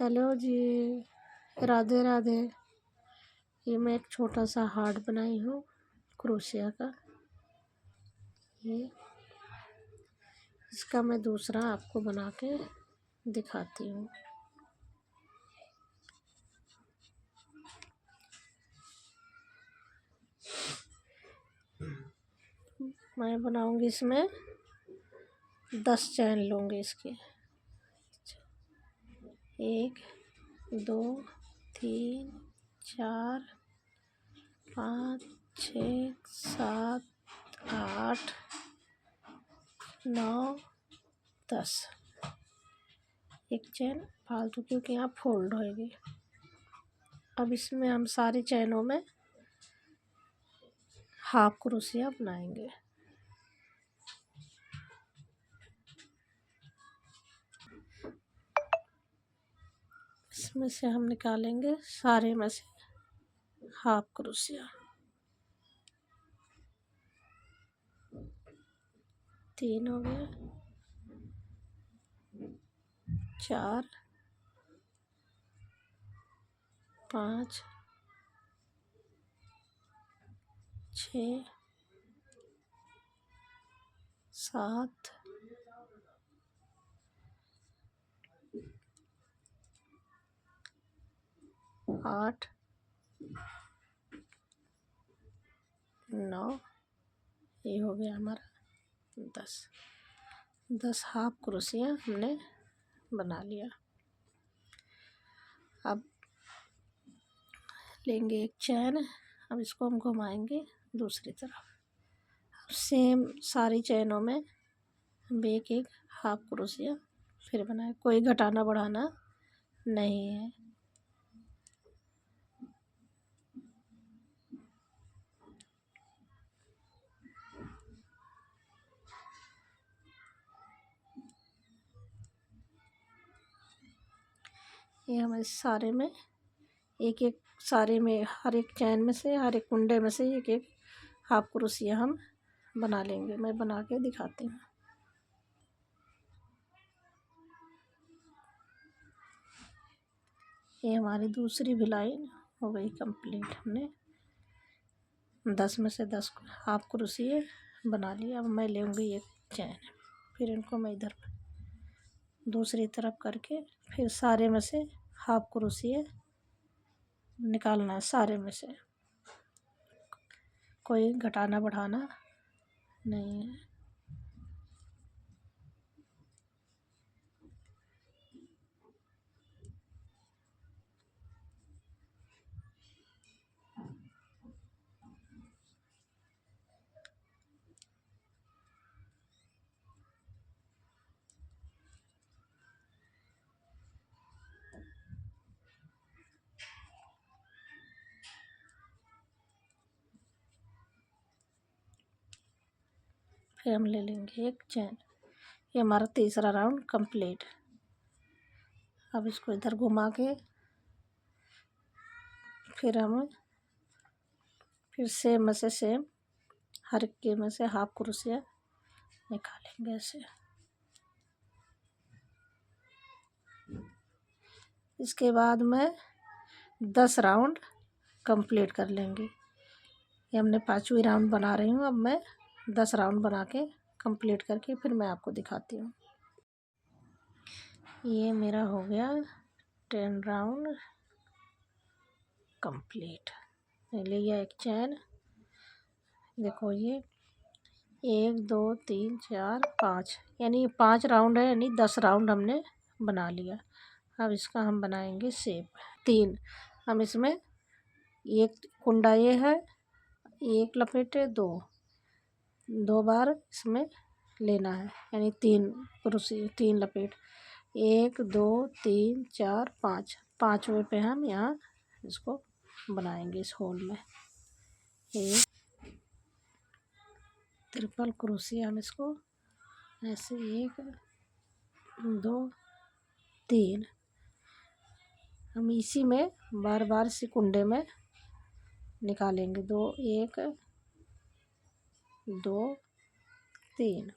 Hello जी। राधे राधे। ये मैं एक छोटा सा हार्ट बनाई हूँ क्रोशिया का। ये इसका मैं दूसरा आपको बना के दिखाती हूँ। मैं बनाऊंगी इसमें 10 चैन लूँगी इसके। 1 2 3 4 5 6 7 8 9 10। एक चैन फालतू क्योंकि यहाँ फोल्ड होएगी। अब इसमें हम सारी चैनों में हाफ क्रोशिया बनाएंगे। इसमें से हम निकालेंगे सारे में से हाफ क्रोशिया। 3 हो गए, 4 5 6 7 8 9। ये हो गया हमारा 10 हाफ क्रोशिया हमने बना लिया। अब लेंगे एक चैन। अब इसको हम घुमाएंगे दूसरी तरफ। सेम सारी चैनों में हम एक एक हाफ क्रोशिया फिर बनाए। कोई घटाना बढ़ाना नहीं है। ये हमारे सारे में एक एक सारे में हर एक चैन में से हर एक कुंडे में से एक एक हाफ क्रोशिया हम बना लेंगे। मैं बना के दिखाती हूँ। ये हमारी दूसरी भी लाइन हो गई कंप्लीट। हमने 10 में से 10 हाफ क्रोशिया बना लिया। अब मैं लूँगी एक चैन, फिर इनको मैं इधर दूसरी तरफ करके फिर सारे में से हाफ क्रोशिया निकालना है। सारे में से कोई घटाना बढ़ाना नहीं है। फिर हम ले लेंगे एक चैन। ये हमारा तीसरा राउंड कंप्लीट। अब इसको इधर घुमा के फिर हम फिर सेम में से सेम हर एक के में से हाफ क्रोशिया निकालेंगे ऐसे। इसके बाद में 10 राउंड कंप्लीट कर लेंगे। ये हमने 5वीं राउंड बना रही हूँ। अब मैं 10 राउंड बना के कंप्लीट करके फिर मैं आपको दिखाती हूँ। ये मेरा हो गया 10 राउंड कंप्लीट। ले लिया एक चैन। देखो ये 1 2 3 4 5 यानी 5 राउंड है, यानी 10 राउंड हमने बना लिया। अब इसका हम बनाएंगे शेप। 3 हम इसमें एक कुंडा ये है, एक लपेटे 2 बार इसमें लेना है, यानी 3 क्रोशिया 3 लपेट। 1 2 3 4 5 5वें पे हम यहाँ इसको बनाएंगे इस होल में। एक ट्रिपल क्रोशिया हम इसको ऐसे 1 2 3 हम इसी में बार बार इसी कुंडे में निकालेंगे। 2 1 2 3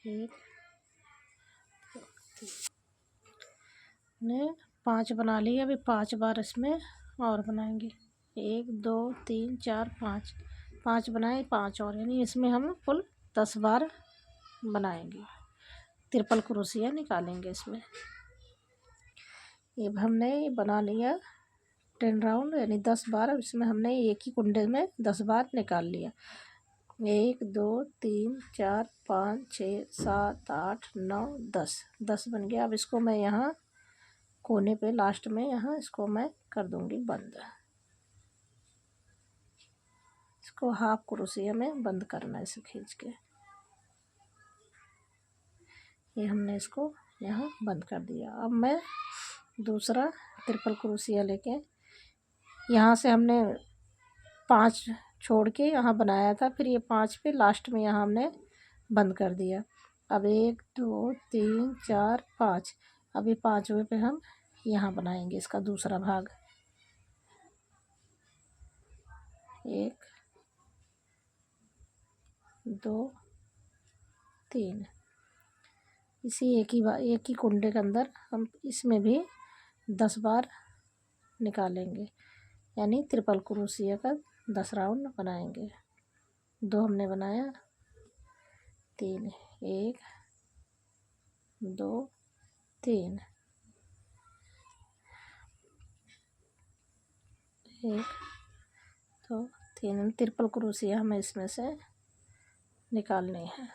1 ने 5 बना लिए। अभी 5 बार इसमें और बनाएंगे। 1 2 3 4 5, 5 बनाए, 5 और, यानी इसमें हम कुल 10 बार बनाएंगे। ट्रिपल क्रोशिया निकालेंगे इसमें। ये हमने बना लिया 10 राउंड, यानी 10 बार। अब इसमें हमने एक ही कुंडे में 10 बार निकाल लिया। 1 2 3 4 5 6 7 8 9 10, 10 बन गया। अब इसको मैं यहाँ कोने पे लास्ट में यहाँ इसको मैं कर दूंगी बंद। इसको हाफ क्रोशिया में बंद करना है, इसे खींच के। ये हमने इसको यहाँ बंद कर दिया। अब मैं दूसरा ट्रिपल क्रोशिया लेके, यहाँ से हमने 5 छोड़ के यहाँ बनाया था, फिर ये 5 पे लास्ट में यहाँ हमने बंद कर दिया। अब 1 2 3 4 5, अभी 5वें पे हम यहाँ बनाएंगे इसका दूसरा भाग। 1 2 3, इसी एक ही कुंडे के अंदर हम इसमें भी 10 बार निकालेंगे, यानी ट्रिपल क्रोशिया का 10 राउंड बनाएंगे। 2 हमने बनाया, 3, 1 2 3, 1 2 3, ट्रिपल क्रोशिया हमें इसमें से निकालने हैं।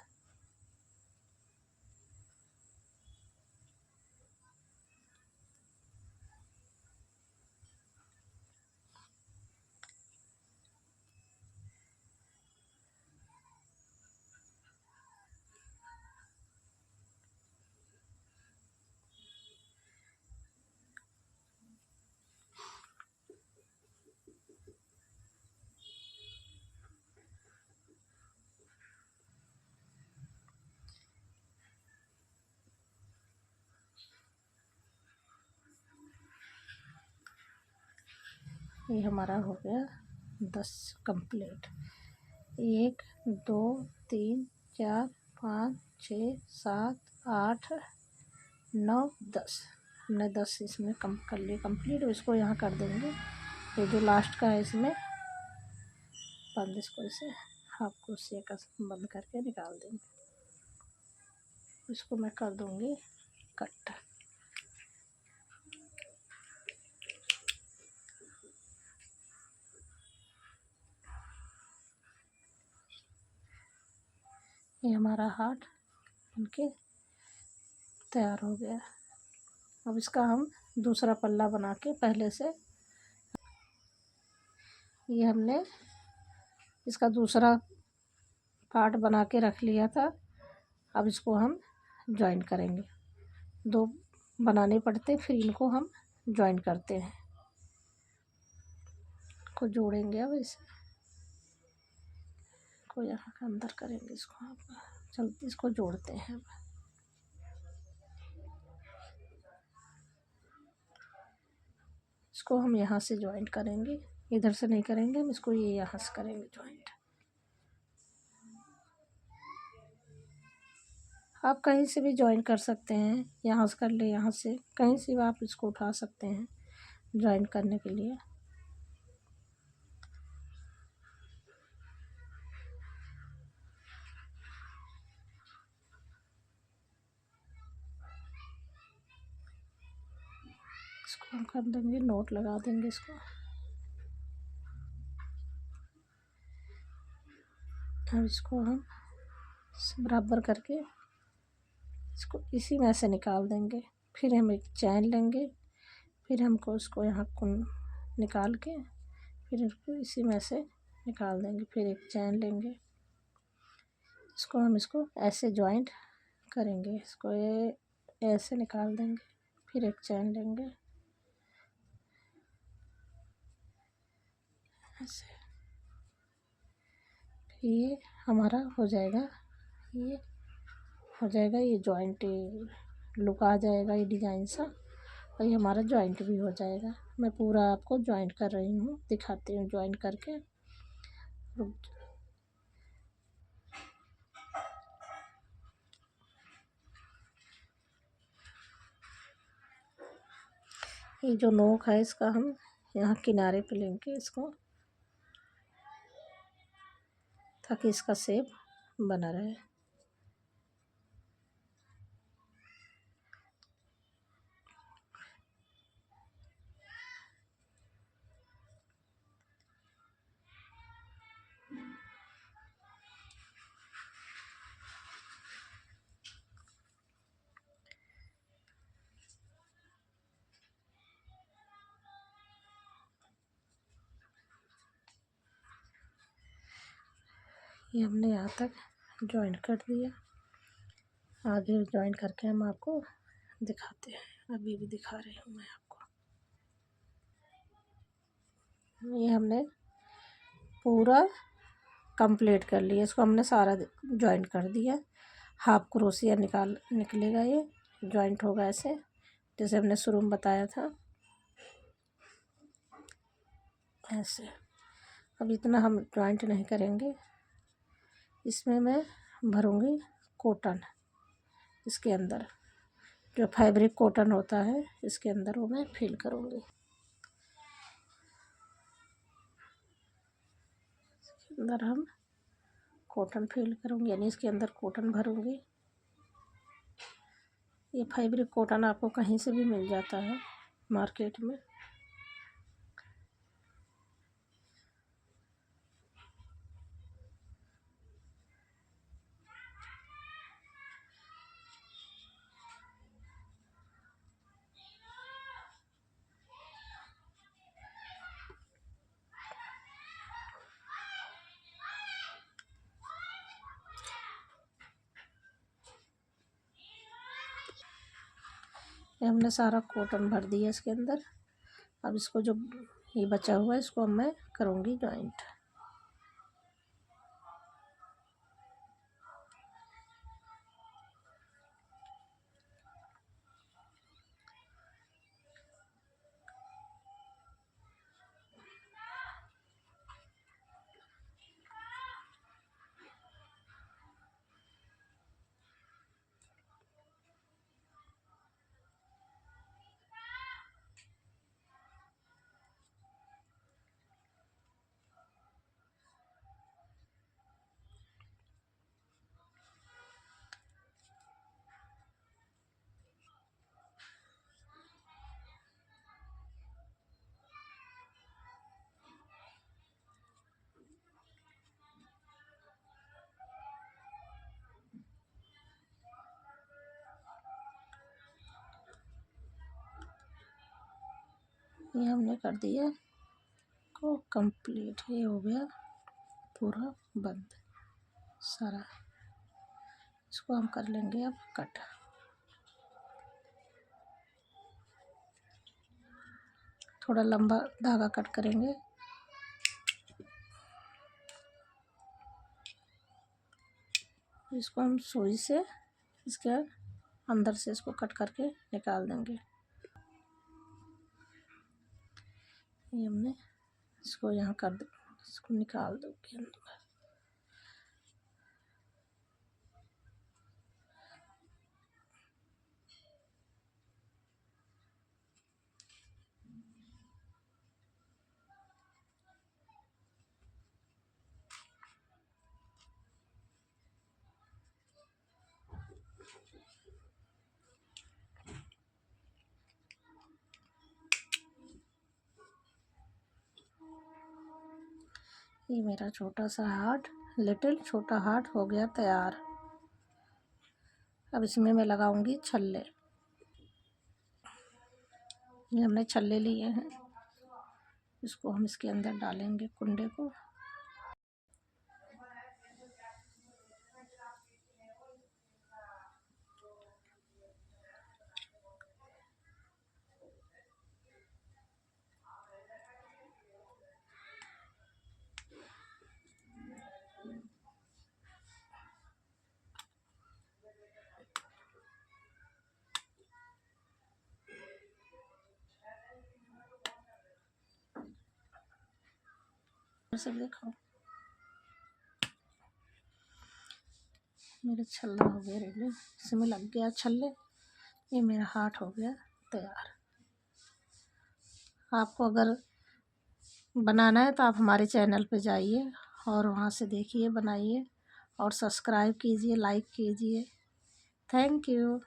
ये हमारा हो गया 10 कंप्लीट। 1 2 3 4 5 6 7 8 9 10, हमने 10 इसमें कम कर लिए कंप्लीट। इसको यहाँ कर देंगे, ये जो लास्ट का है इसमें बंद, इसको इसे हाफ क्रोशिया का बंद करके निकाल देंगे। इसको मैं कर दूँगी कट। ये हमारा हार्ट बनके तैयार हो गया। अब इसका हम दूसरा पल्ला बना के पहले से, ये हमने इसका दूसरा पार्ट बना के रख लिया था। अब इसको हम जॉइन करेंगे। 2 बनाने पड़ते, फिर इनको हम जॉइन करते हैं, को जोड़ेंगे। अब इसको यहाँ के अंदर करेंगे, इसको आप चलते, इसको जोड़ते हैं। अब इसको हम यहाँ से जॉइंट करेंगे, इधर से नहीं करेंगे हम इसको, ये यहाँ से करेंगे जॉइंट। आप कहीं से भी जॉइन कर सकते हैं, यहाँ से कर ले, यहाँ से कहीं से भी आप इसको उठा सकते हैं जॉइन करने के लिए। इसको हम कर देंगे, नोट लगा देंगे इसको। अब इसको हम बराबर करके इसको इसी में से निकाल देंगे। फिर हम एक चैन लेंगे, फिर हमको इसको यहाँ निकाल के फिर इसको इसी में से निकाल देंगे। फिर एक चैन लेंगे, इसको हम इसको ऐसे जॉइंट करेंगे, इसको ये ऐसे निकाल देंगे। फिर एक चैन लेंगे ऐसे, फिर ये हमारा हो जाएगा, ये हो जाएगा, ये जॉइंट लुक आ जाएगा, ये डिज़ाइन सा, और ये हमारा जॉइंट भी हो जाएगा। मैं पूरा आपको जॉइंट कर रही हूँ, दिखाती हूँ जॉइंट करके। रुक, ये जो नोक है इसका हम यहाँ किनारे पे लेंगे इसको, ताकि इसका शेप बना रहे। ये हमने यहाँ तक जॉइंट कर दिया। आगे जॉइंट करके हम आपको दिखाते हैं। अभी भी दिखा रही हूँ मैं आपको। ये हमने पूरा कंप्लीट कर लिया। इसको हमने सारा जॉइंट कर दिया। हाफ क्रोशिया निकलेगा। ये जॉइंट होगा ऐसे, जैसे हमने शुरू में बताया था, ऐसे। अब इतना हम जॉइंट नहीं करेंगे। इसमें मैं भरूंगी कॉटन। इसके अंदर जो फैब्रिक कॉटन होता है, इसके अंदर वो मैं फिल करूंगी। इसके अंदर हम कॉटन फिल करूंगी, यानी इसके अंदर कॉटन भरूंगी। ये फैब्रिक कॉटन आपको कहीं से भी मिल जाता है मार्केट में। ये हमने सारा कॉटन भर दिया इसके अंदर। अब इसको जो ये बचा हुआ है, इसको मैं करूँगी जॉइंट। ये हमने कर दिया को कंप्लीट। ये हो गया पूरा बंद सारा। इसको हम कर लेंगे अब कट। थोड़ा लंबा धागा कट करेंगे। इसको हम सुई से इसके अंदर से इसको कट करके निकाल देंगे। ये हमने इसको यहाँ कर दे, इसको निकाल दो के अंदर। ये मेरा छोटा सा हार्ट, लिटिल छोटा हार्ट हो गया तैयार। अब इसमें मैं लगाऊंगी छल्ले। ये हमने छल्ले लिए हैं, इसको हम इसके अंदर डालेंगे कुंडे को। सब देखो मेरा छल्ला हो गया रेडी। इसमें लग गया छल्ले। ये मेरा हार्ट हो गया तैयार। आपको अगर बनाना है तो आप हमारे चैनल पे जाइए और वहाँ से देखिए, बनाइए और सब्सक्राइब कीजिए, लाइक कीजिए। Thank you.